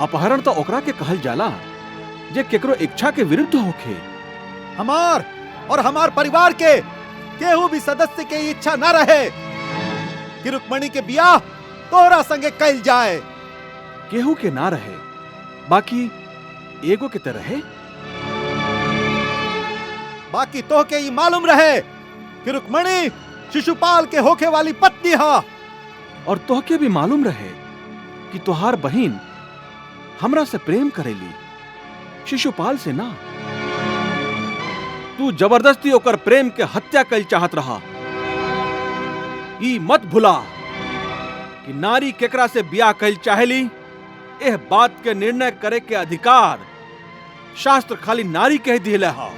अपहरण तो ओकरा के कहल जाला जे केकरो इच्छा के विरुद्ध होखे। हमार और हमार परिवार के केहू भी सदस्य के इच्छा न रहे कि रुक्मणी के बियाह तोहरा संगे कैल जाए। केहू के ना रहे, बाकी एगो के तरह है। बाकी तो के ये मालूम रहे कि रुक्मणी शिशुपाल के होखे वाली पत्नी हा। और तोहके भी मालूम रहे कि तोहार बहिन हमरा से प्रेम करेली, शिशुपाल से ना। तू जबरदस्ती ओकर प्रेम के हत्या कल चाहत रहा। ई मत भुला कि नारी केकरा से ब्याह कल चाहेली, एह बात के निर्णय करे के अधिकार शास्त्र खाली नारी कह दिले हा।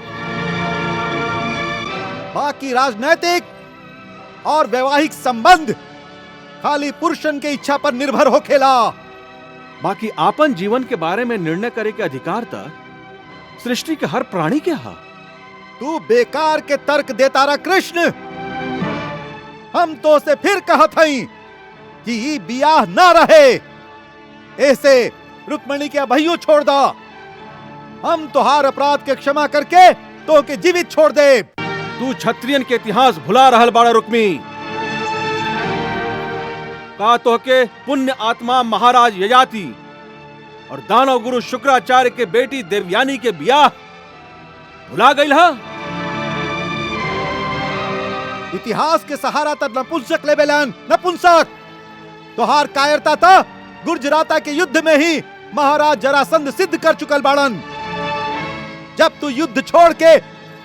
बाकी राजनैतिक और वैवाहिक संबंध खाली पुरुषन के इच्छा पर निर्भर होखेला। बाकी आपन जीवन के बारे में निर्णय करे के अधिकार तक सृष्टि के हर प्राणी के हा। तू बेकार के तर्क देता रहा कृष्ण। हम तो से फिर कहत हई कि ये बियाह ना रहे। ऐसे रुक्मणी के अभइयो छोड़ दा। हम तोहार अपराध के क्षमा करके तो के जीवित छोड़ दे। तू क्षत्रियन के इतिहास भुला रहल बाड़ा रुक्मी। का तोहके पुण्य आत्मा महाराज ययाति और दानव गुरु शुक्राचार्य के बेटी देवयानी के ब्याह भुला गई हा? इतिहास के सहारा तक नपुंसक लेबेलन, नपुंसक। तोहार कायरता था गुर्जराता के युद्ध में ही महाराज जरासंध सिद्ध कर चुकल बाड़न। जब तू युद्ध छोड़ के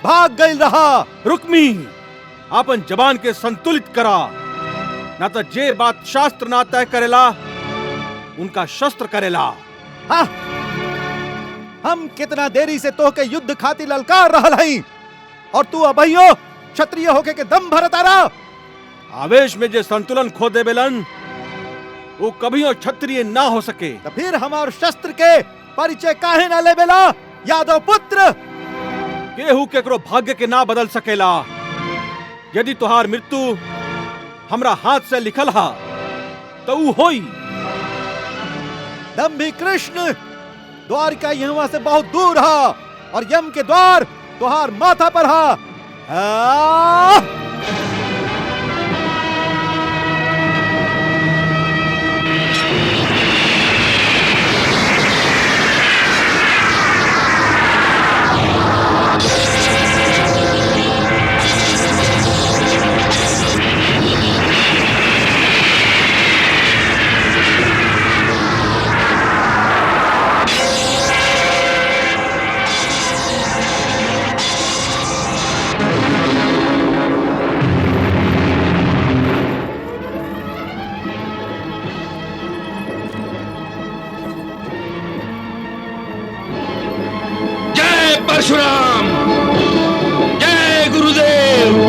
भाग गई रहा। रुक्मी, आपन जबान के संतुलित करा, ना तो जे बात शास्त्र ना तय करेला उनका शस्त्र करेला। हाँ? हम कितना देरी से तो के युद्ध खातिर ललकार रहल हई और तू अभइयो क्षत्रिय होके के दम भरता रहा। आवेश में जे संतुलन खो देबेलन वो कभी क्षत्रिय ना हो सके। तो फिर हमार शस्त्र के परिचय काहे ना लेबेला यादव पुत्र। केहू केकरो भाग्य के ना बदल सकेला। यदि तुहार मृत्यु हमरा हाथ से लिखल हा तो ऊ होई। दम्भी कृष्ण, द्वारिका यहाँ से बहुत दूर है और यम के द्वार तुहार माथा पर है। परशुराम, जय गुरुदेव।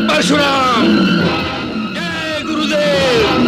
परशुराम, जय गुरुदेव।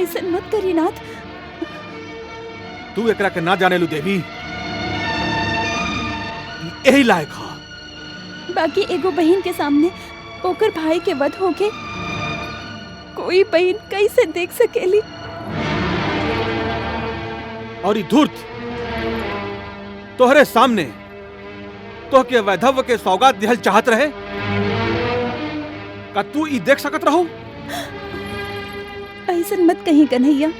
ऐसा मत करी नाथ। तू एकरा के ना जाने लू देवी, यही लायक हा। बाकी एगो बहन के सामने ओकर भाई के वध होके कोई बहन कैसे देख सकेली? और ई धूर्त तोहरे सामने तोहके वैधव्य के सौगात दिहल चाहत रहे, का तू ई देख सकत रहो? ऐसा मत कहीं कन्हैया,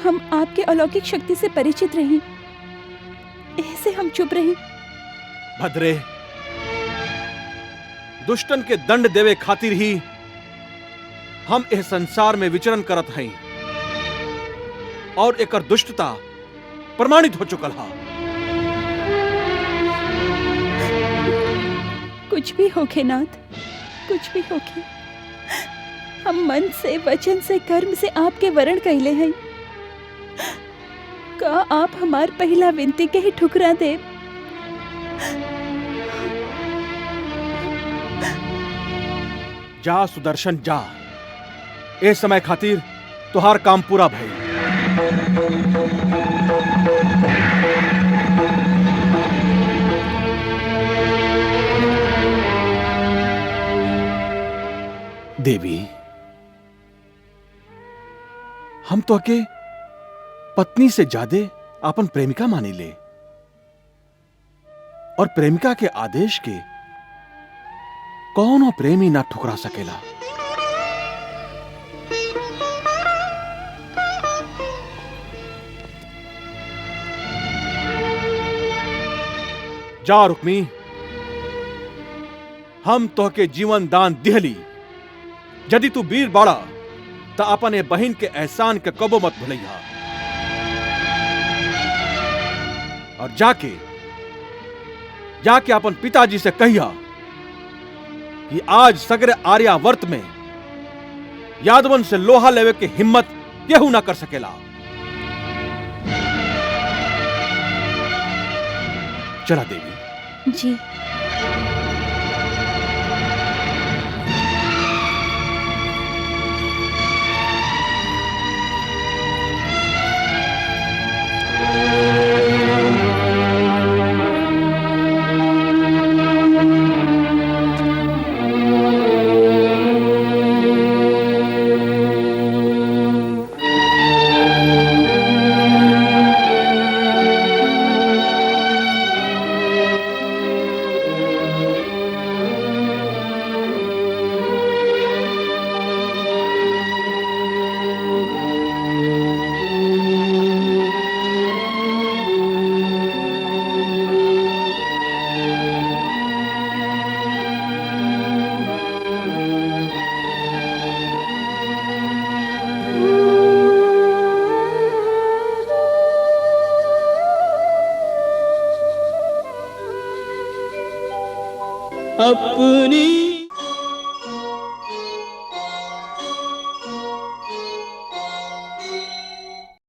हम आपके अलौकिक शक्ति से परिचित रही, ऐसे हम चुप रही। भद्रे, दुष्टन के दंड देवे खातिर ही हम इस संसार में विचरण करत हई और एकर दुष्टता प्रमाणित हो चुकल हा। कुछ भी होखे नाथ, कुछ भी होखे, हम मन से, वचन से, कर्म से आपके वरण कहले हैं। का आप हमार पहला विनती के ही ठुकरा दे? जा सुदर्शन जा, ए समय खातिर तुहार काम पूरा भइल। देवी, हम तो के पत्नी से ज्यादा अपन प्रेमिका मानी ले, और प्रेमिका के आदेश के कौनो प्रेमी ना ठुकरा सकेला। जा रुक्मी, हम तोहके जीवन दान दिहली। यदि तू वीर बाड़ा तो अपने बहन के एहसान के कबो मत भूलिहा, और जाके अपन पिताजी से कहिया कि आज सगरे आर्यावर्त में यादवन से लोहा लेवे के हिम्मत केहू ना कर सकेला। चला देवी। जी। अपनी